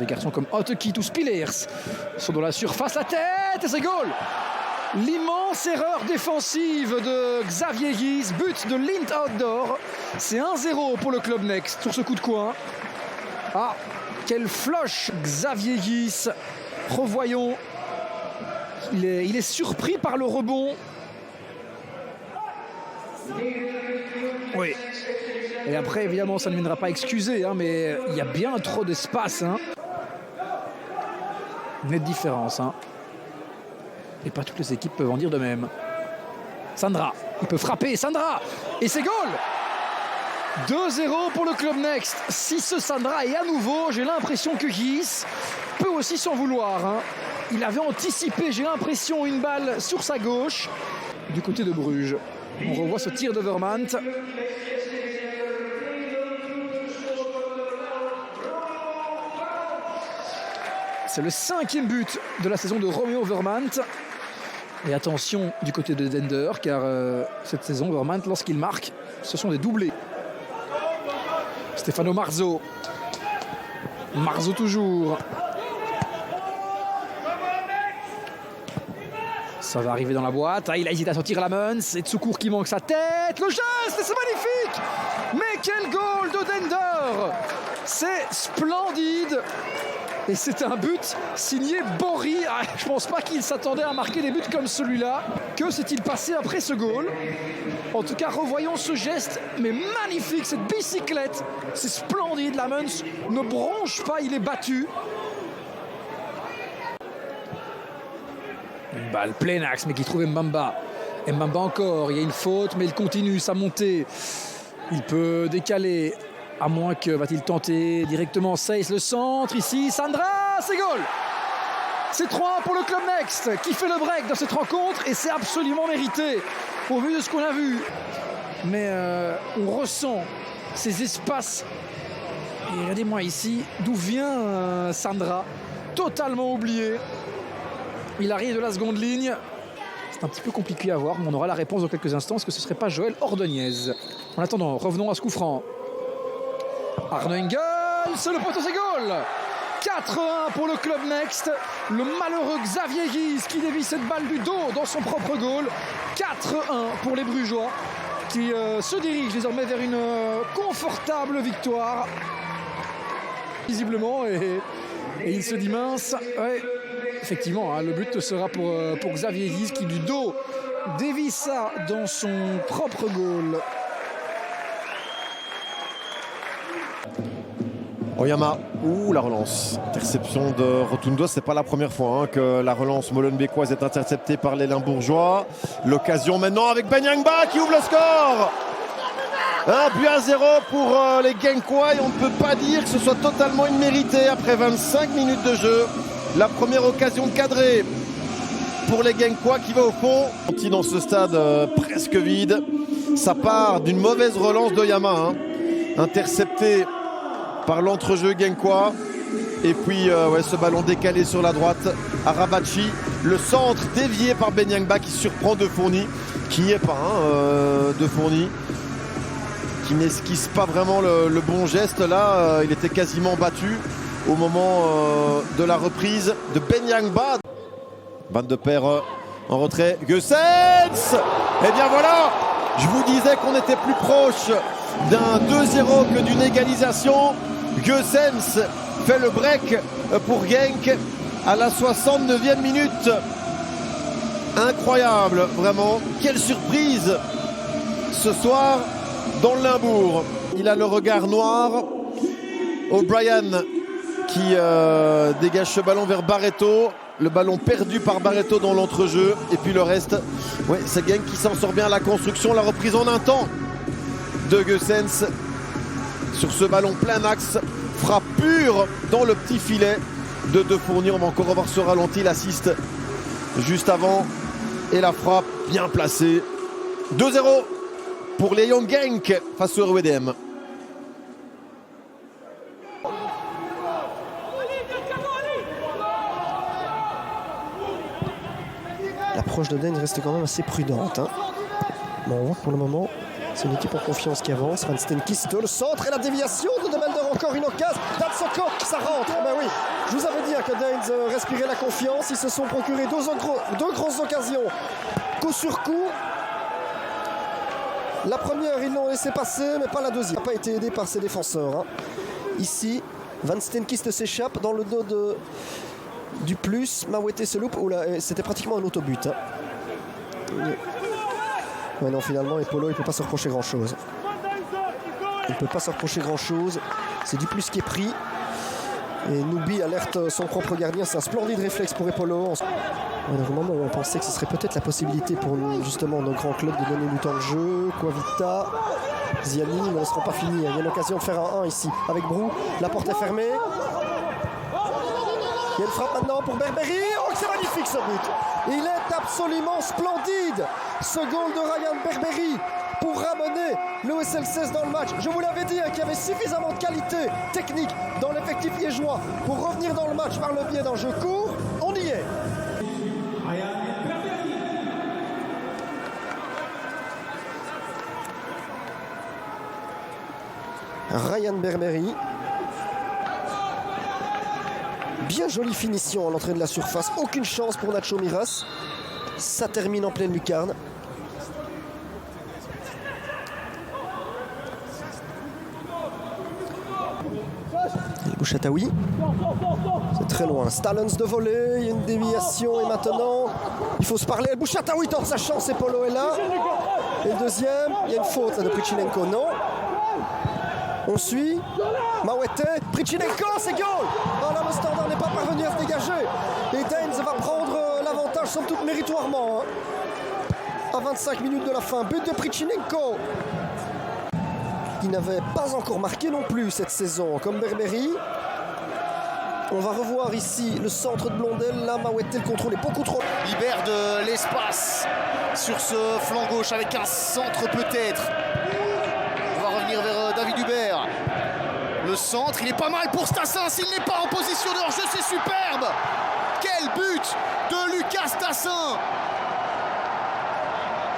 Des garçons comme Oteki ou Spillers sont dans la surface, la tête et c'est goal. L'immense erreur défensive de Xavier Guise, but de Lint Outdoor. C'est 1-0 pour le Club Next sur ce coup de coin. Ah, quelle floche Xavier Guise. Revoyons. Il est surpris par le rebond. Oui. Et après, évidemment, ça ne viendra pas excuser, hein, mais il y a bien trop d'espace. Hein. Nette différence. Hein. Et pas toutes les équipes peuvent en dire de même. Sandra, il peut frapper, Sandra. Et c'est goal. 2-0 pour le Club Next. Si ce Sandra est à nouveau, j'ai l'impression que Guis peut aussi s'en vouloir. Hein. Il avait anticipé, j'ai l'impression, une balle sur sa gauche. Du côté de Bruges. On revoit ce tir de Vermaat. C'est le 5e but de la saison de Romeo Vermaat. Et attention du côté de Dender, car cette saison, Vermaat, lorsqu'il marque, ce sont des doublés. Stefano Marzo. Marzo toujours. Ça va arriver dans la boîte. Ah, il a hésité à sortir la Mons. Et Tsukur qui manque sa tête. Le geste, c'est magnifique. Mais quel goal de Dender. C'est splendide. Et c'est un but signé Bory. Ah, je pense pas qu'il s'attendait à marquer des buts comme celui-là. Que s'est-il passé après ce goal? En tout cas, revoyons ce geste, mais magnifique, cette bicyclette. C'est splendide, la Mons ne bronche pas, il est battu. Une balle plein axe, mais qui trouve Mbamba. Mbamba encore, il y a une faute, mais il continue sa montée. Il peut décaler. À moins que va-t-il tenter directement Seyss le centre ici. Sandra, c'est goal. C'est 3 pour le Club Next qui fait le break dans cette rencontre et c'est absolument mérité au vu de ce qu'on a vu. Mais on ressent ces espaces. Et regardez-moi ici d'où vient Sandra, totalement oublié. Il arrive de la seconde ligne. C'est un petit peu compliqué à voir, mais on aura la réponse dans quelques instants. Est-ce que ce ne serait pas Joël Ordonez? En attendant, revenons à ce coup franc. Arno Engel, c'est le poteau, c'est goal. 4-1 pour le Club Next. Le malheureux Xavier Guise qui dévie cette balle du dos dans son propre goal. 4-1 pour les Brugeois qui se dirigent désormais vers une confortable victoire. Visiblement, et il se dit mince. Ouais, effectivement, hein, le but sera pour Xavier Guise qui du dos dévie ça dans son propre goal. Oyama, la relance. Interception de Rotundo, c'est pas la première fois que la relance molenbeekoise est interceptée par les Limbourgeois. L'occasion maintenant avec Ben Yangba qui ouvre le score. 1-0 pour les Genkois et on ne peut pas dire que ce soit totalement immérité après 25 minutes de jeu. La première occasion cadrée pour les Genkois qui va au fond. Dans ce stade presque vide, ça part d'une mauvaise relance d'Oyama, intercepté par l'entrejeu Genkois. Et puis ce ballon décalé sur la droite. Arabachi, le centre dévié par Ben Yangba qui surprend De Fourny, qui n'y est pas, De Fourny, qui n'esquisse pas vraiment le bon geste là. Il était quasiment battu au moment de la reprise de Ben Yangba. Van de Peer en retrait. Geussens. Et bien voilà, je vous disais qu'on était plus proche d'un 2-0 que d'une égalisation. Geussens fait le break pour Genk à la 69e minute. Incroyable, vraiment. Quelle surprise ce soir dans le Limbourg. Il a le regard noir. O'Brien qui dégage ce ballon vers Barreto. Le ballon perdu par Barreto dans l'entrejeu. Et puis le reste, c'est Genk qui s'en sort bien à la construction. La reprise en un temps de Geussens sur ce ballon plein axe, frappe pure dans le petit filet de De Fourny. On va encore revoir ce ralenti, l'assist juste avant et la frappe bien placée. 2-0 pour les Young Genk face au RWDM. L'approche de Den reste quand même assez prudente. Mais on voit que pour le moment, C'est une équipe en confiance qui avance. Van Steenkiste, le centre et la déviation de Melder, encore une occasion. Datsoko, ça rentre. Ben oui, je vous avais dit que Danes respirait la confiance. Ils se sont procurés deux grosses occasions, coup sur coup. La première, ils l'ont laissé passer, mais pas la deuxième. Il n'a pas été aidé par ses défenseurs. Hein. Ici, Van Steenkiste s'échappe dans le dos du plus. Mawete se loupe. C'était pratiquement un autobut. Hein. Mais non, finalement, Epolo, il ne peut pas se reprocher grand-chose. Il ne peut pas se reprocher grand-chose. C'est du plus qui est pris. Et Nubi alerte son propre gardien. C'est un splendide réflexe pour Epolo. Au moment où on pensait que ce serait peut-être la possibilité pour justement nos grands clubs de donner du temps de jeu, Coavita, Ziani ne laisseront pas finir. Il y a une occasion de faire un 1 ici avec Brou. La porte est fermée. Il y a une frappe maintenant pour Berberi. Oh, c'est magnifique ce but. Il est absolument splendide. Ce goal de Ryan Berberi pour ramener le SL16 dans le match. Je vous l'avais dit qu'il y avait suffisamment de qualité technique dans l'effectif liégeois pour revenir dans le match par le biais d'un jeu court. On y est. Ryan Berberi. Bien jolie finition à l'entrée de la surface. Aucune chance pour Nacho Miras. Ça termine en pleine lucarne. El Bouchataoui. C'est très loin. Stallens de volée. Il y a une déviation. Et maintenant, il faut se parler. El Bouchataoui tente sa chance. Et Polo est là. Et le deuxième, il y a une faute là, de Prichinenko. Non. On suit. Mawete, Prichinenko, c'est goal. Oh là, le Standard n'est pas parvenu à se dégager. Et Danes va prendre l'avantage, somme toute méritoirement. Hein. À 25 minutes de la fin, but de Prichinenko. Il n'avait pas encore marqué non plus cette saison, comme Berberi. On va revoir ici le centre de Blondel. Là, Mawete, le contrôle est beaucoup trop. Libère de l'espace sur ce flanc gauche avec un centre peut-être. On va revenir vers David Hubert. Le centre, il est pas mal pour Stassin. S'il n'est pas en position de hors-jeu, c'est superbe. Quel but de Lucas Stassin.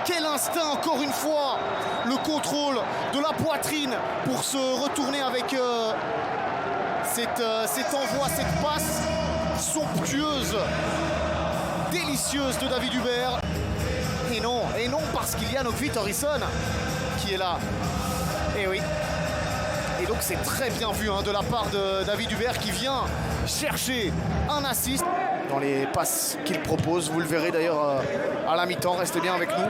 Quel instinct, encore une fois. Le contrôle de la poitrine pour se retourner avec cet envoi, cette passe somptueuse, délicieuse de David Hubert. Et non, parce qu'il y a Nokvi Torison qui est là. Et oui. Et donc c'est très bien vu de la part de David Hubert qui vient chercher un assist dans les passes qu'il propose. Vous le verrez d'ailleurs à la mi-temps. Restez bien avec nous.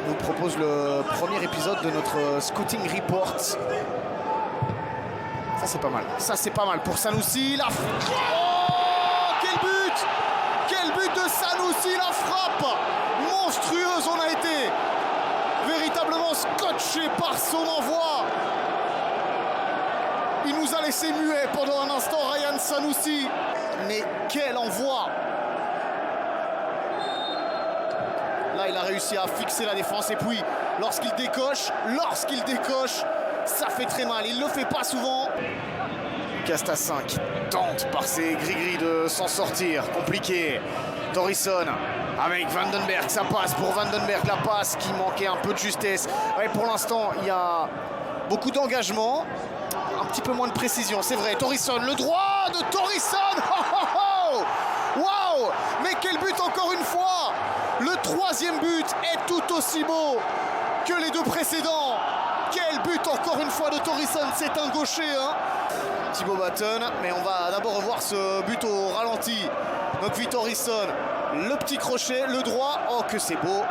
On vous propose le premier épisode de notre Scouting Report. Ça c'est pas mal. Ça c'est pas mal pour Sanoussi. Oh, quel but! Quel but de Sanoussi, la frappe monstrueuse. On a été véritablement scotché par son envoi. Il nous a laissé muet pendant un instant, Ryan Sanoussi. Mais quel envoi! Là, il a réussi à fixer la défense. Et puis, lorsqu'il décoche, ça fait très mal. Il ne le fait pas souvent. Castassin qui tente par ses gris-gris de s'en sortir. Compliqué. Torison avec Vandenberg. Ça passe pour Vandenberg. La passe qui manquait un peu de justesse. Ouais, pour l'instant, il y a beaucoup d'engagement. Un petit peu moins de précision, c'est vrai. Torison, le droit de Torison. Waouh! Mais quel but encore une fois! Le troisième but est tout aussi beau que les deux précédents. Quel but encore une fois de Torison, c'est un gaucher. Hein. Thibaut Batten, mais on va d'abord revoir ce but au ralenti. Donc Torison, le petit crochet, le droit. Oh que c'est beau!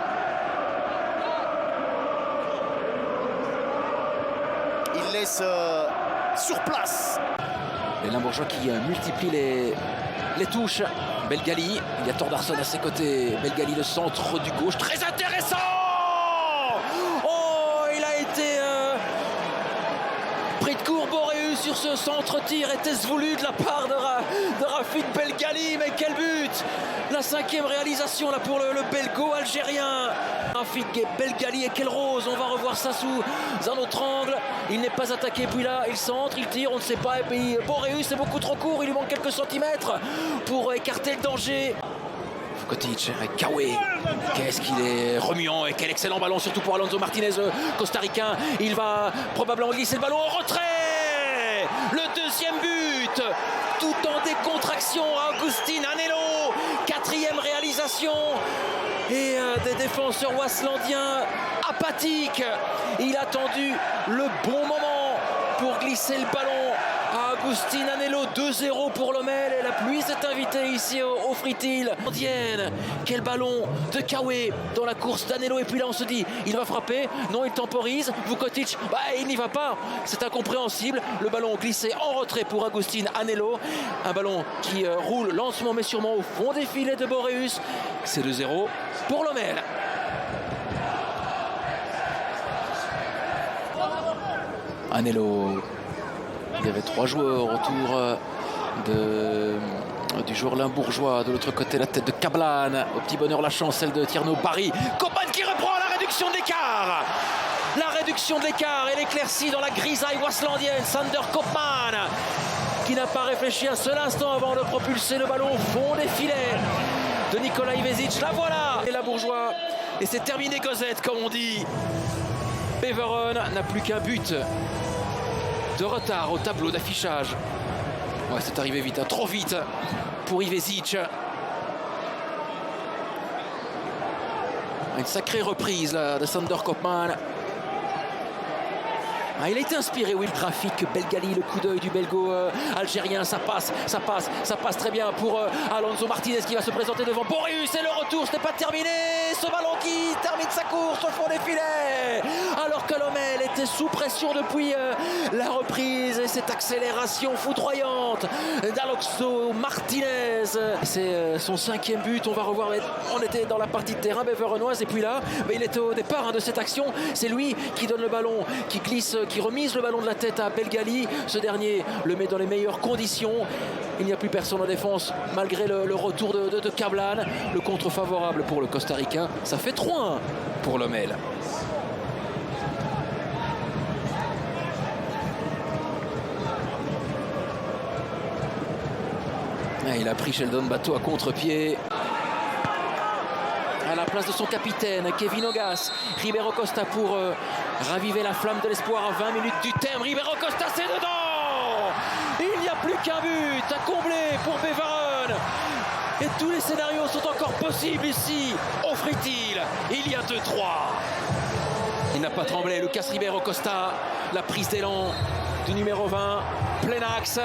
Il laisse sur place. Les Limbourgeois qui multiplient les touches. Belgali, il y a Thordarson à ses côtés. Belgali, le centre du gauche, très intéressant. Oh, il a été pris de court. Boréus sur ce centre-tir. Était-ce voulu de la part de Rafik Belgali? Mais quel but! La cinquième réalisation là pour le belgo-algérien. Rafik Belgali et quelle rose! On va revoir ça sous un autre angle. Il n'est pas attaqué, puis là il centre, il tire, on ne sait pas. Et puis Boréus est beaucoup trop court, il lui manque quelques centimètres pour écarter le danger. Kotic avec Kawé. Qu'est-ce qu'il est remuant et quel excellent ballon, surtout pour Alonso Martinez, costaricain. Il va probablement glisser le ballon en retrait. Le deuxième but, tout en décontraction, Agustín Anello. Quatrième réalisation. Et des défenseurs waslandiens apathiques. Il a attendu le bon moment pour glisser le ballon à Agustín Anello. 2-0 pour Lommel et la pluie s'est invitée ici au Fritil. Quel ballon de Kawé dans la course d'Anello, et puis là on se dit il va frapper, non il temporise, Vukotic, il n'y va pas, c'est incompréhensible. Le ballon glissé en retrait pour Agustín Anello, un ballon qui roule lentement mais sûrement au fond des filets de Boreus. C'est 2-0 pour Lommel. Anello, il y avait 3 joueurs autour du joueur limbourgeois. De l'autre côté, la tête de Kablan. Au petit bonheur, la chance, celle de Tierno Barry. Koopman qui reprend la réduction de l'écart. La réduction de l'écart et l'éclaircie dans la grisaille waslandienne. Sander Koopman qui n'a pas réfléchi un seul instant avant de propulser le ballon au fond des filets de Nikola Ivezic. La voilà, et la bourgeois. Et c'est terminé Cosette, comme on dit. Beveren n'a plus qu'un but de retard au tableau d'affichage. Ouais, c'est arrivé vite, trop vite pour Ivezic. Une sacrée reprise là, de Sander Koopman. Il a été inspiré, oui, le graphique Belgali, le coup d'œil du belgo-algérien, ça passe très bien pour Alonso Martinez qui va se présenter devant Boreus, et le retour, ce n'est pas terminé, ce ballon qui termine sa course au fond des filets, alors que Lommel était sous pression depuis la reprise, et cette accélération foudroyante d'Alonso Martinez, c'est son 5e but. On va revoir, on était dans la partie de terrain beverenoise, et puis là, il était au départ de cette action, c'est lui qui donne le ballon, qui glisse, qui remise le ballon de la tête à Belgali. Ce dernier le met dans les meilleures conditions. Il n'y a plus personne en défense malgré le retour de Kablan. Le contre favorable pour le Costa-Ricain. Ça fait 3-1 pour Lommel. Il a pris Sheldon Bateau à contre-pied. À la place de son capitaine, Kevin Ogas. Ribeiro Costa pour raviver la flamme de l'espoir à 20 minutes du terme. Ribeiro Costa, c'est dedans! Il n'y a plus qu'un but à combler pour Beveren. Et tous les scénarios sont encore possibles ici, au Fritil. Il y a 2-3. Il n'a pas tremblé, Lucas Ribeiro Costa. La prise d'élan du numéro 20, plein axe.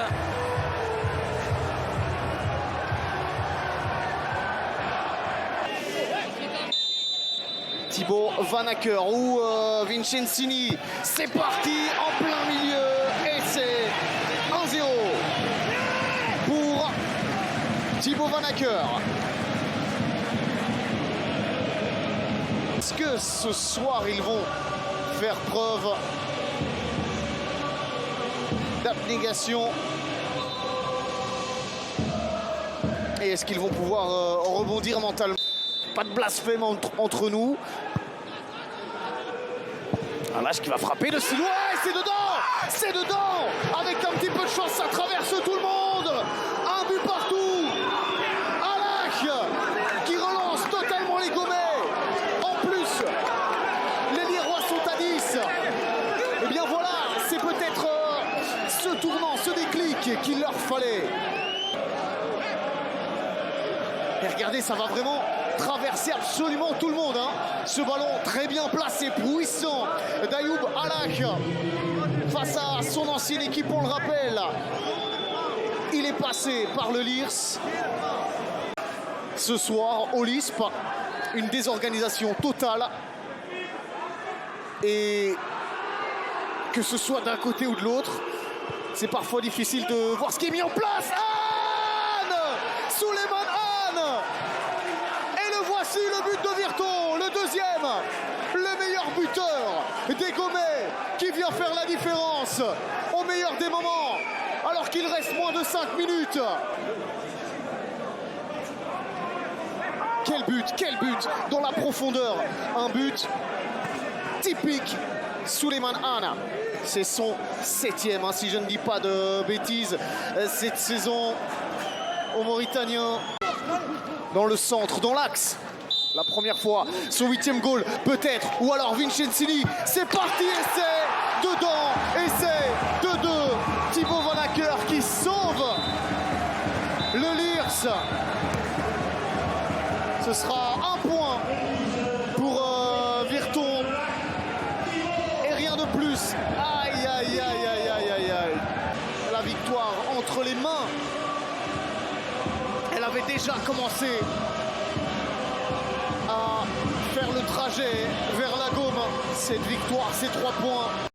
Thibaut Vanacker ou Vincenzini, c'est parti en plein milieu et c'est 1-0 pour Thibaut Vanacker. Est-ce que ce soir ils vont faire preuve d'abnégation et est-ce qu'ils vont pouvoir rebondir mentalement? Pas de blasphème entre nous. Un lâche qui va frapper de si loin, c'est dedans! C'est dedans! Avec un petit peu de chance, ça traverse tout le monde! Un but partout! Alak qui relance totalement les Gomais. En plus, les Liérois sont à 10. Et bien voilà, c'est peut-être ce tournant, ce déclic qu'il leur fallait. Et regardez, ça va vraiment traverser absolument tout le monde. Ce ballon très bien placé, puissant d'Ayoub Alak face à son ancienne équipe, on le rappelle. Il est passé par le Liers. Ce soir, au LISP, une désorganisation totale. Et que ce soit d'un côté ou de l'autre, c'est parfois difficile de voir ce qui est mis en place. Souleymane Anne! Et le voici, le but de Virton, le deuxième, le meilleur buteur des Gomais qui vient faire la différence au meilleur des moments alors qu'il reste moins de 5 minutes. Quel but dans la profondeur, un but typique Souleymane Anne. C'est son 7e, si je ne dis pas de bêtises, cette saison au Mauritanien. dans le centre, dans l'axe. La première fois, son 8e goal peut-être, ou alors Vincenzini, c'est parti et c'est dedans, et c'est 2-2. Thibaut Vanacker qui sauve le Lierse. Ce sera un point pour Virton et rien de plus. Aïe aïe aïe aïe aïe aïe aïe. La victoire entre les mains. Elle avait déjà commencé à faire le trajet vers la gomme. Cette victoire, ces 3 points.